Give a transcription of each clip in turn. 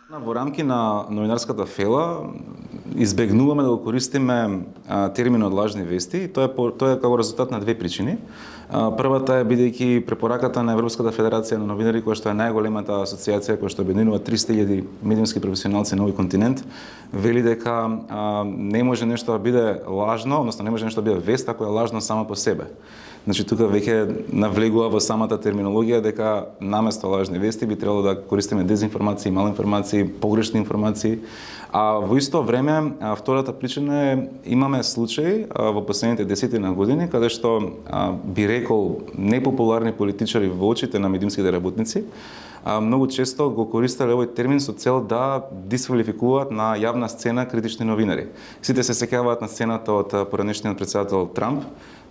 Во рамки на новинарската фела избегнуваме да го користиме терминот лажни вести и тоа е како резултат на две причини. Првата е бидејќи препораката на Европската федерација на новинари, која што е најголемата асоциација која што обединува 300.000 медиумски професионалци на овој континент, вели дека не може нешто да биде лажно, односно не може нешто да биде вест ако е лажно само по себе. Значи тука веќе навлегува во самата терминологија дека наместо лажни вести би требало да користиме дезинформации, малинформации, погрешни информации. А во исто време, втората причина е имаме случаи во последните десетина години каде што би рекол непопуларни политичари во очите на медиумските работници многу често го користеле овој термин со цел да дисквалификуваат на јавна сцена критични новинари. Сите се сеќаваат на сцената од поранешниот претседател Трамп,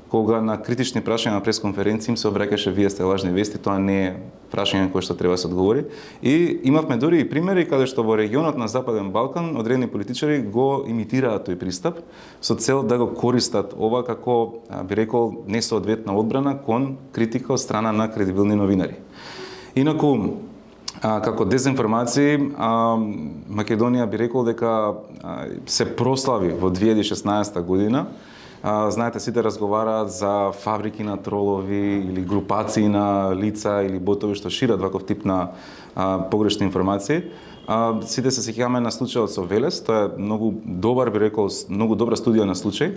кога на критични прашања на пресконференција им се обраќаше вие сте лажни вести, тоа не е прашање кое што треба да се одговори. И имавме дури и примери каде што во регионот на Западен Балкан одредени политичари го имитираат тој пристап со цел да го користат ова како би рекол несоодветна одбрана кон критика од страна на кредибилни новинари. Инаку како дезинформации, Македонија би рекол дека се прослави во 2016 година. Знаете, сите разговараат за фабрики на тролови или групации на лица или ботови што шират ваков тип на погрешни информации. Сите се сеќаваме на случајот со Велес, тоа е многу добар, би рекол, многу добра студија на случај,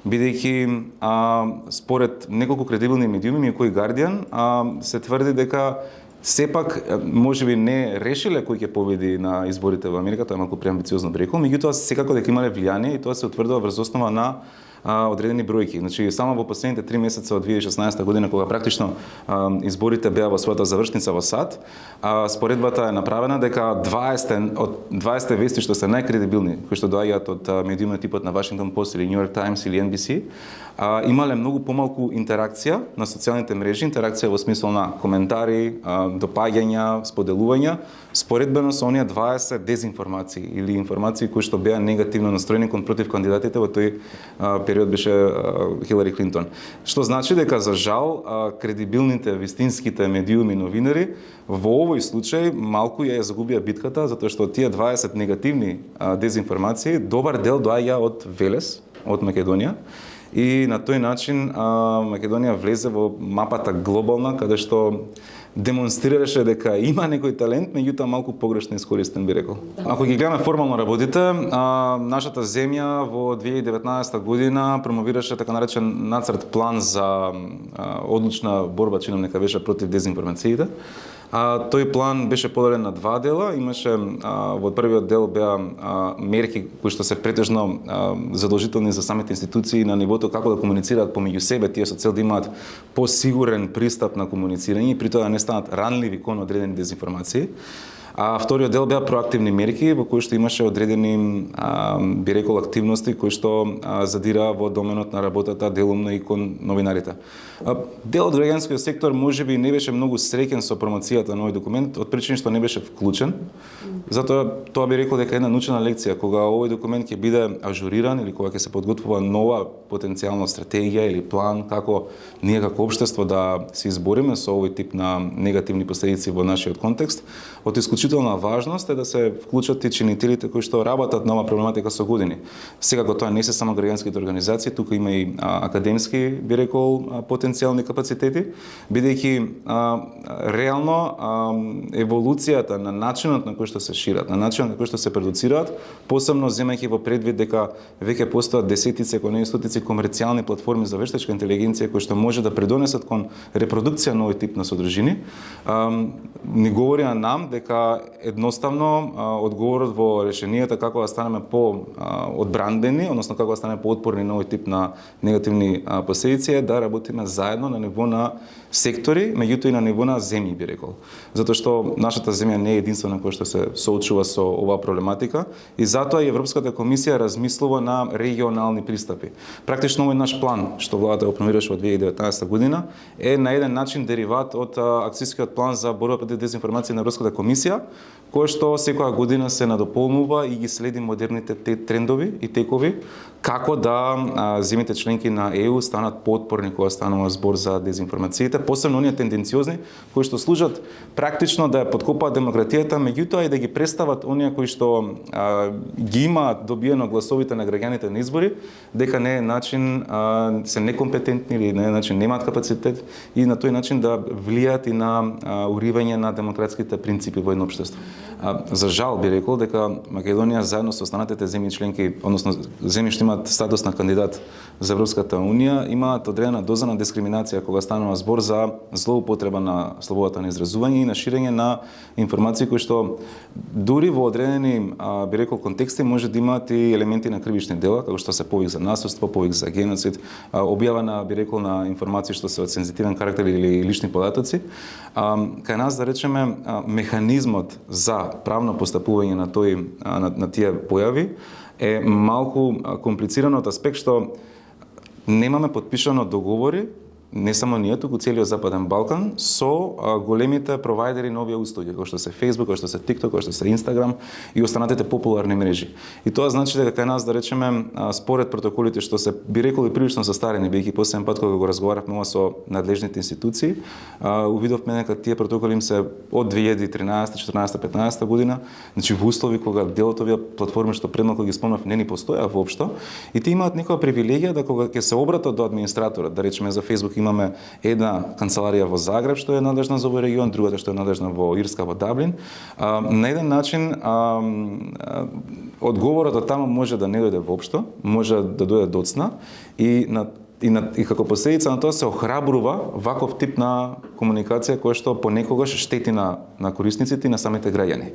бидејќи според неколку кредибилни медиуми, кој Guardian, се тврди дека сепак можеби не решиле кој ќе победи на изборите во Америка, тоа е малку преамбициозно би рекол, меѓутоа секако дека имале влијание и тоа се утврдува врз основа на одредени бројки. Значи, само во последните 3 месеца од 2016 година, кога практично изборите беа во својата завршница во САД, споредбата е направена дека 20 вести што се најкредибилни, кои што доаѓаат од медиуми типот на Washington Post или New York Times или NBC, имале многу помалку интеракција на социјалните мрежи, интеракција во смисол на коментари, допаѓања, споделувања, споредбено со оние 20 дезинформации или информации кои што беа негативно настроени кон против кандидатите во тој период беше Хилари Клинтон. Што значи дека за жал кредибилните вистинските медиуми новинари во овој случај малку ја загубија битката затоа што тие 20 негативни дезинформации добар дел доаѓа од Велес, од Македонија. И на тој начин Македонија влезе во мапата глобална, каде што демонстрираше дека има некој талент, меѓутоа малку погрешно искористен би рекол. Ако ги гледаме формално работите, нашата земја во 2019 година промовираше така наречен нацрт план за одлучна борба, чинам нека беше, против дезинформациите. Тој план беше поделен на два дела. Имаше во првиот дел беа мерки кои што се претежно задолжителни за самите институции на нивото како да комуницираат помеѓу себе, тие со цел да имаат посигурен пристап на комуницирање и при тоа да не станат ранливи кон одредени дезинформации. А вториот дел беа проактивни мерки во кои што имаше одредени би рекол активности кои што задира во доменот на работата делумно и кон новинарите. Дел од граѓанскиот сектор можеби не беше многу среќен со промоцијата на овој документ од причина што не беше вклучен. Затоа тоа би рекол дека е една научна лекција кога овој документ ќе биде ажуриран или кога ќе се подготвува нова потенцијална стратегија или план како ние како општество да се избориме со овој тип на негативни последици во нашиот контекст. Од исклучителна важност е да се вклучат и чинителите кои што работат на оваа проблематика со години. Секако тоа не се само граѓанските организации, тука има и академски, би рекол, потенцијални капацитети, бидејќи реално еволуцијата на начинот на кој што се шират, на начинот на кој што се продуцираат, посебно земајќи во предвид дека веќе постојат десетици, ако не стотици комерцијални платформи за вештачка интелигенција кои што може да придонесат кон репродукција на овој тип на содржини, ни говори на нам дека едноставно одговорот во решенијата како да станеме по одбранбени, односно како да станеме поотпорни на овој тип на негативни последици е да работиме заедно на ниво на сектори, меѓутоа и на ниво на земји би рекол. Затоа што нашата земја не е единствена која што се соочува со оваа проблематика и затоа и Европската комисија размислува на регионални пристапи. Практично овој наш план што владата го промовираше во 2019 година е на еден начин дериват од акцијскиот план за борба против дезинформација на Европската комисија, кој што секоја година се надополнува и ги следи модерните трендови и текови како да земјите членки на ЕУ станат поотпорни кога станува збор за дезинформациите, посебно оние тенденциозни кои што служат практично да ја подкопаат демократијата, меѓутоа и да ги представат оние кои што ги имаат добиено гласовите на граѓаните на избори, дека не е начин се некомпетентни или не е начин немаат капацитет и на тој начин да влијаат и на уривање на демократските принципи во едно општество. За жал би рекол дека Македонија заедно со останатите земји членки, односно земји што имаат статус на кандидат за Европската унија, имаат одредена доза на дискриминација кога станува збор за злоупотреба на слободата на изразување и на ширење на информации кои што дури во одредени би рекол контексти може да имаат и елементи на кривични дела, како што се повик за насилство, повик за геноцид, објава на би рекол на информации што се од сензитивен карактер или лични податоци. Кај нас да речеме механизмот за правно постапување на тие појави е малку комплицирано од аспект што немаме подпишано договори, не само ние, туку целиот Западен Балкан, со големите провајдери на овие услуги, кои што се Facebook, кои што се TikTok, кои што се Instagram и останатите популарни мрежи. И тоа значи дека кај нас, да речеме, според протоколите што се би рекол и прилично застарени, бидејќи последен пат кога го разговаравме со надлежните институции, увидовме дека тие протоколи им се од 2013, 14, 15 година, значи во услови кога дел од овие платформи што предмалку ги спомнав не ни постоја воопшто, и тие имаат некоја привилегија да кога ќе се обратат до администраторот, да речеме за Facebook имаме една канцеларија во Загреб што е надлежна за овој регион, другата што е надлежна во Ирска, во Даблин. На еден начин одговорот од таму може да не дојде воопшто, може да дојде доцна и како последица на тоа се охрабрува ваков тип на комуникација која што понекогаш штети на корисниците и на самите граѓани.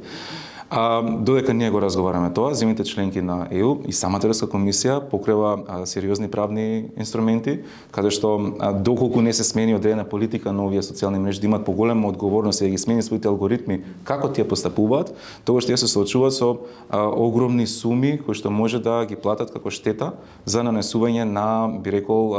Додека ние го разговараме тоа, земјите членки на ЕУ и самата Европска комисија покрива сериозни правни инструменти, каде што доколку не се смени одредена политика на овие социјални мрежи да имаат поголема одговорност и да ги смени своите алгоритми како тие постапуваат, тогаш тие се соочуваат со огромни суми кои што може да ги платат како штета за нанесување на, би рекол,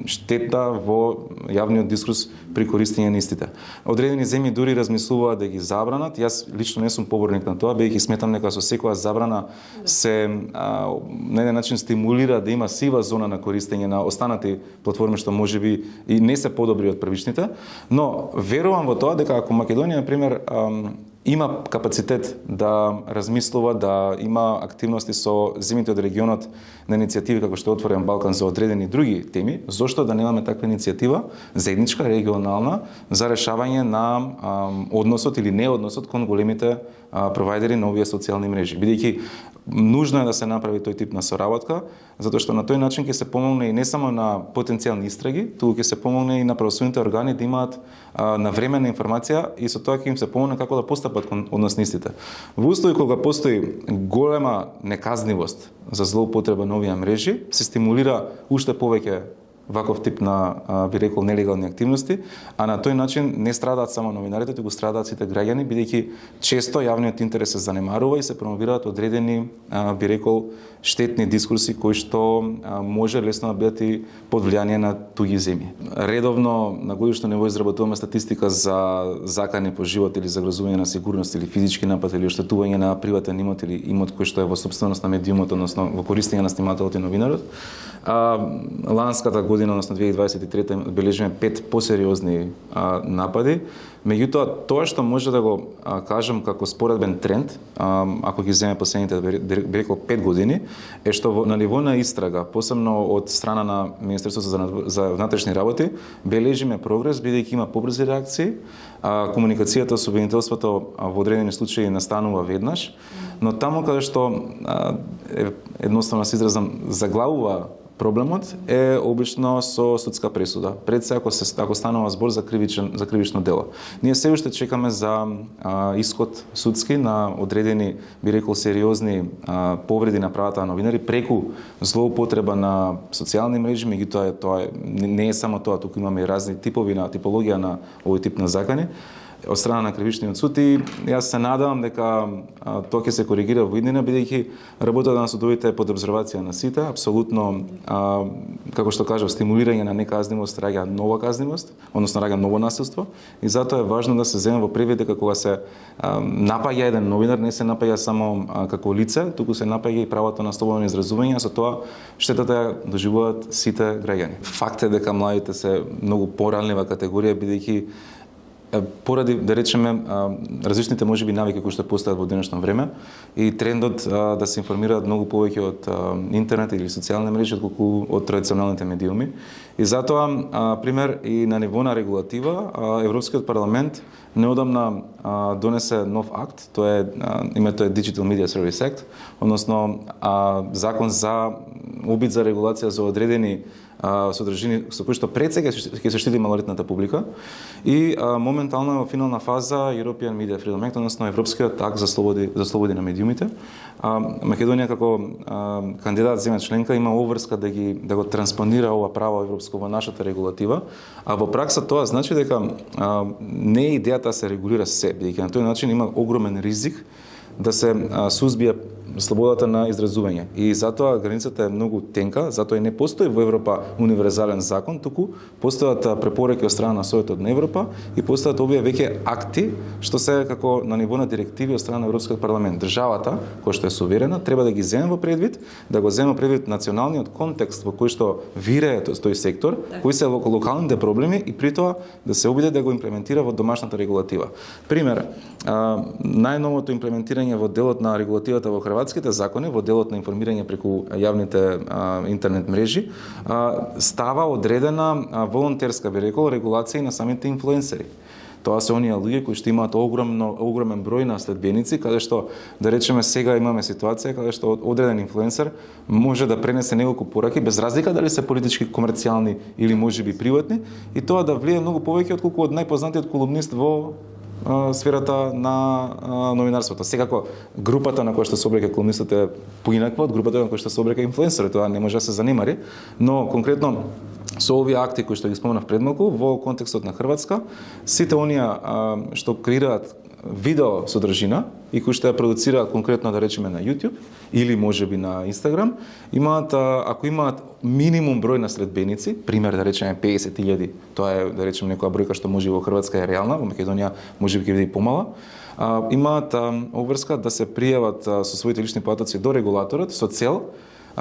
штета во јавниот дискурс при користење на истите. Одредени земји дури размислуваат да ги забранат. Јас лично не сум поборник на тоа, бидејќи сметам дека со секоја забрана се на еден начин стимулира да има сива зона на користење на останати платформи што можеби и не се подобри од првичните, но верувам во тоа дека ако Македонија, на пример, има капацитет да размислува, да има активности со земјите од регионот на иницијативи како што е Отворен Балкан за одредени други теми, зошто да немаме таква иницијатива заедничка, регионална, за решавање на односот или неодносот кон големите провајдери на овие социјални мрежи. Бидејќи нужно е да се направи тој тип на соработка, затоа што на тој начин ќе се помогне и не само на потенцијални истраги, туку ќе се помогне и на правосудните органи да имаат навременна информација и со тоа ќе им се помогне како да постапат кон односниците. Во услови кога постои голема неказнивост за злоупотреба на овие мрежи, се стимулира уште повеќе ваков тип на, би рекол, нелегални активности, а на тој начин не страдаат само новинарите, туку страдаат сите граѓани, бидејќи често јавниот интерес се занемарува и се промовираат одредени, би рекол, штетни дискурси кои што може лесно да бидат и под влијание на туги земји. Редовно на годишно ниво изработуваме статистика за закани по живот или загрозување на сигурност или физички напад или оштетување на приватен имот или имот кој што е во сопственост на медиумот, односно во користење на снимателот и новинарот. Ланската година, односно 2023, бележиме 5 посериозни напади. Меѓутоа, тоа што може да го кажам како споредбен тренд, ако ги земе последните, би рекол, 5 години, е што на ниво на истрага, посебно од страна на Министерството за внатрешни работи, бележиме прогрес, бидејќи има побрзи реакции, комуникацијата со обвинителството во одредени случаи настанува веднаш, но таму каде што едноставно се изразам заглавува проблемот е обично со судска пресуда. Пред се ако станува збор за кривично дело. Ние се уште чекаме за исход судски на одредени, би рекол, сериозни повреди на правата на новинари преку злоупотреба на социјални мрежи, меѓутоа тоа не е само тоа, туку имаме и разни типови на типологија на овој тип на закани. од страна на кривичниот суд и јас се надевам дека тоа ќе се коригира во иднина, бидејќи работата на судовите е под обзервација на сите, апсолутно како што кажав, стимулирање на неказнивост раѓа нова казнивост, односно раѓа ново насилство и затоа е важно да се земе во предвид дека кога се напаѓа еден новинар, не се напаѓа само како лице, туку се напаѓа и правото на слободно изразување, со тоа штетата ја доживуваат сите граѓани. Факт е дека младите се многу поранлива категорија, бидејќи поради, да речеме, различните можеби навики кои што постојат во денешно време и трендот да се информираат многу повеќе од интернет или социјални мрежи отколку од традиционалните медиуми. И затоа, пример, и на ниво на регулатива, Европскиот парламент неодамна донесе нов акт, тоа е името е Digital Media Service Act, односно закон за обид за регулација за одредени содржини со кои што пред сега ќе се штити малолетната публика и моментално во финална фаза European Media Freedom Act, односно Европскиот акт за слободи на медиумите. Македонија како кандидат земја членка има обврска да го транспонира ова право европско во нашата регулатива, а во пракса тоа значи дека не е идејата да се регулира се, бидејќи на тој начин има огромен ризик да се сузбија слободата на изразување. И затоа границата е многу тенка, затоа и не постои во Европа универзален закон, туку постојат препораки од страна на Советот на Европа и постојат овие веќе акти што се како на ниво на директиви од страна на Европскиот парламент. Државата, која што е суверена, треба да ги земе во предвид, да го земе во предвид националниот контекст во кој што вирее тој сектор, кои се локалните проблеми и при тоа да се обиде да го имплементира во домашната регулатива. Пример, најновото имплементирање во делот на регулативата во хрватските закони, во делот на информирање преку јавните интернет мрежи, става одредена волонтерска, би рекол, регулација на самите инфлуенсери. Тоа се оние луѓе кои што имаат огромен број на следбеници, каде што, да речеме, сега имаме ситуација каде што одреден инфлуенсер може да пренесе неколку пораки без разлика дали се политички, комерцијални или можеби приватни, и тоа да влие многу повеќе отколку од најпознатиот колумнист во сферата на новинарството. Секако групата на која што се обрека колумнистот е поинаква од групата на која што се обрека инфлуенсерот, тоа не може да се занимари, но конкретно со овие акти кои што ги споменав пред малку во контекстот на Хрватска, сите оние што креираат видео содржина и кои што ја продуцираат конкретно, да речеме, на YouTube или можеби на Instagram, имаат, ако имаат минимум број на следбеници, пример да речеме 50.000, тоа е, да речеме, некоја бројка што може во Хрватска е реална, во Македонија можеби ќе биде и помала, имаат обврска да се пријават со своите лични податоци до регулаторот со цел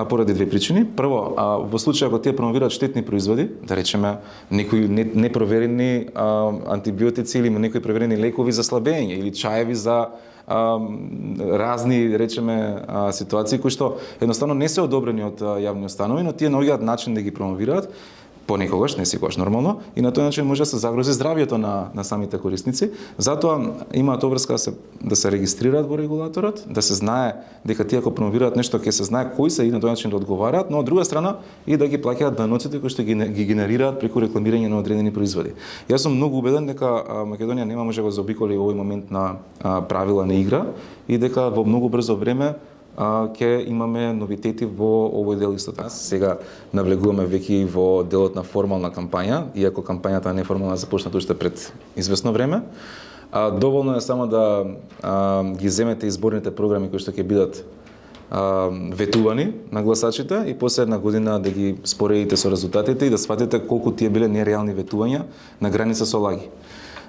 поради две причини. Прво, во случај ако тие промовираат штетни производи, да речеме некои непроверени антибиотици или некои проверени лекови за слабење или чаеви за разни, речеме, ситуации кои што едноставно не се одобрени од јавни установи, но тие наоѓаат начин да ги промовираат, понекогаш, не секогаш нормално, и на тој начин може да се загрози здравјето на самите корисници. Затоа имаат обврска да се регистрираат во регулаторот, да се знае дека тие ако промовираат нешто ќе се знае кои се и на тој начин да одговараат, но од друга страна и да ги плаќаат даноците кои што ги генерираат преку рекламирање на одредени производи. Јас сум многу убеден дека Македонија нема може да го заобиколи овој момент на правила на игра и дека во многу брзо време ќе имаме новитети во овој дел исто така. Сега навлегуваме веќе во делот на формална кампања, иако кампањата неформална започната уште пред известно време. Доволно е само да ги земете изборните програми кои што ќе бидат ветувани на гласачите и после една година да ги споредите со резултатите и да сватите колку тие биле нереални ветувања на граница со лаги.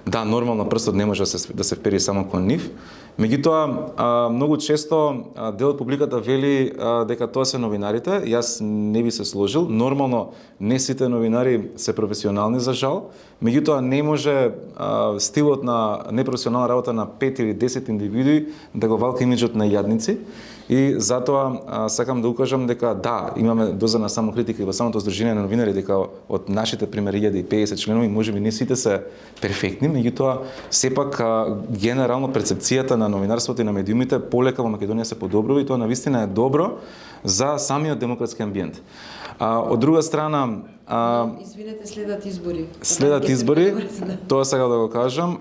Да, нормално прстот не може да се впери само кон нив. Меѓутоа, многу често дел од публиката вели дека тоа се новинарите. Јас не би се сложил. Нормално не сите новинари се професионални за жал. Меѓутоа не може стилот на непрофесионална работа на 5 или 10 индивидуи да го валка имиџот на јадници. И затоа сакам да укажам дека да, имаме доза на самокритика и во самото здружение на новинари дека од нашите примери 1050 членови можеби не сите се перфектни, меѓутоа сепак генерално перцепцијата на новинарството и на медиумите полека во Македонија се подобрува и тоа навистина е добро за самиот демократски амбиент. Од друга страна, Извинете, следат избори. следат избори, тоа сега да го кажам,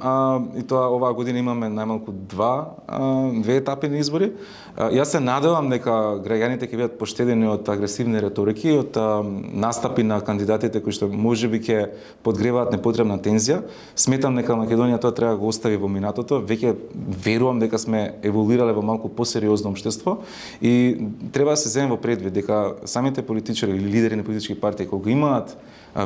и тоа оваа година имаме најмалку две етапи на избори. Јас се надевам дека граѓаните ќе бидат поштедени од агресивни реторики, од настапи на кандидатите кои што можеби ќе подгреваат непотребна тензија. Сметам дека Македонија тоа треба да го остави во минатото. Веќе верувам дека сме еволуирале во малку посериозно општество и треба да се земе во предвид дека самите политичари или лидери на политички партии кога имаат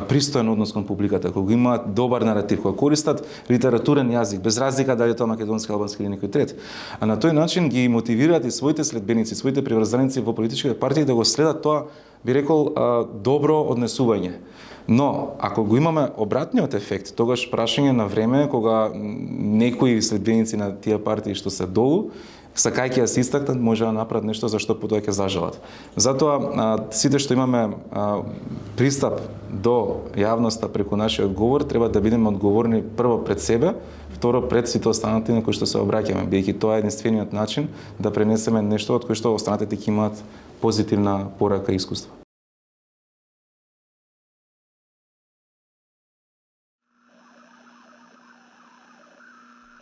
пристоен однос кон публиката, кога имаат добар наратив, кога користат литературен јазик, без разлика дали е тоа македонски, албански или некој трет. А на тој начин ги мотивираат и своите следбеници, своите приврзаници во политичките партии да го следат тоа, би рекол, добро однесување. Но, ако го имаме обратниот ефект, тогаш прашање на време кога некои следбеници на тие партии што се долу, сакајќи да се истакнат, може да направат нешто за што потоа ќе зажалат. Затоа, сите што имаме пристап до јавноста преку нашиот говор, треба да бидеме одговорни прво пред себе, второ пред сите останати на кои што се обраќаме, бидејќи тоа е единствениот начин да пренесеме нешто од кој што останатите ќе имаат позитивна порака и искуство.